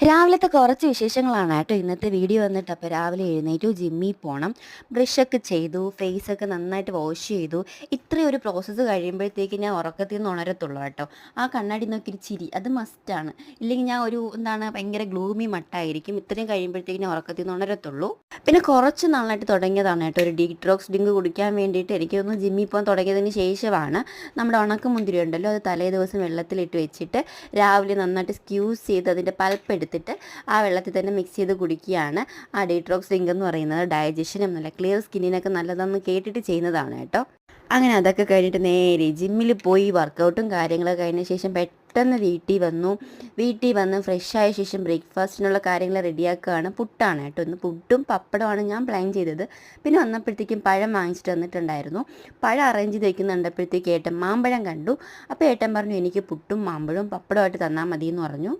രാവിലത്തെ കുറച്ച് വിശേഷങ്ങളാണ് കേട്ടോ ഇന്നത്തെ വീഡിയോ വന്നിട്ട്. അപ്പോൾ രാവിലെ എഴുന്നേറ്റു, ജിമ്മിൽ പോകണം, ബ്രഷൊക്കെ ചെയ്തു, ഫേസൊക്കെ നന്നായിട്ട് വാഷ് ചെയ്തു. ഇത്രയും ഒരു പ്രോസസ്സ് കഴിയുമ്പോഴത്തേക്ക് ഞാൻ ഉറക്കത്തിൽ നിന്ന് ഉണരത്തുള്ളൂ കേട്ടോ. ആ കണ്ണാടി നോക്കി ഒരു ചിരി അത് മസ്റ്റാണ്. ഇല്ലെങ്കിൽ ഞാൻ ഒരു ഭയങ്കര ഗ്ലൂമി മട്ടായിരിക്കും. ഇത്രയും കഴിയുമ്പോഴത്തേക്ക് ഞാൻ ഉറക്കത്തിൽ നിന്ന് ഉണരത്തുള്ളൂ. പിന്നെ കുറച്ച് നാളായിട്ട് തുടങ്ങിയതാണ് കേട്ടോ ഒരു ഡീട്രോക്സ് ഡ്രിങ്ക് കുടിക്കാൻ വേണ്ടിയിട്ട്. എനിക്കൊന്ന് ജിമ്മിൽ പോകാൻ തുടങ്ങിയതിന് ശേഷമാണ്. നമ്മുടെ ഉണക്കമുന്തിരി ഉണ്ടല്ലോ, അത് തലേ ദിവസം വെള്ളത്തിലിട്ട് വെച്ചിട്ട് രാവിലെ നന്നായിട്ട് സ്ക്യൂസ് ചെയ്ത് അതിൻ്റെ പൾപ്പ് എടുത്തിട്ട് ആ വെള്ളത്തിൽ തന്നെ മിക്സ് ചെയ്ത് കുടിക്കുകയാണ്. ആ ഡീട്രോക്സ് ഡ്രിങ്ക് എന്ന് പറയുന്നത് ഡൈജഷനും നല്ല ക്ലിയർ സ്കിന്നിനൊക്കെ നല്ലതെന്ന് കേട്ടിട്ട് ചെയ്യുന്നതാണ് കേട്ടോ. അങ്ങനെ അതൊക്കെ കഴിഞ്ഞിട്ട് നേരെ ജിമ്മിൽ പോയി വർക്കൗട്ടും കാര്യങ്ങളൊക്കെ കഴിഞ്ഞ ശേഷം പെട്ടെന്ന് വീട്ടിൽ വന്ന് ഫ്രഷായ ശേഷം ബ്രേക്ക്ഫാസ്റ്റിനുള്ള കാര്യങ്ങൾ റെഡിയാക്കുകയാണ്. പുട്ടാണ് കേട്ടോ, ഇന്ന് പുട്ടും പപ്പടമാണ് ഞാൻ പ്ലാൻ ചെയ്തത്. പിന്നെ വന്നപ്പോഴത്തേക്കും പഴം വാങ്ങിച്ചിട്ട് വന്നിട്ടുണ്ടായിരുന്നു. പഴം അറേഞ്ച് ചെയ്ത് വയ്ക്കുന്നുണ്ടപ്പോഴത്തേക്ക് ഏട്ടൻ മാമ്പഴം കണ്ടു. അപ്പോൾ ഏട്ടൻ പറഞ്ഞു എനിക്ക് പുട്ടും മാമ്പഴവും പപ്പടമായിട്ട് തന്നാൽ മതി എന്ന് പറഞ്ഞു.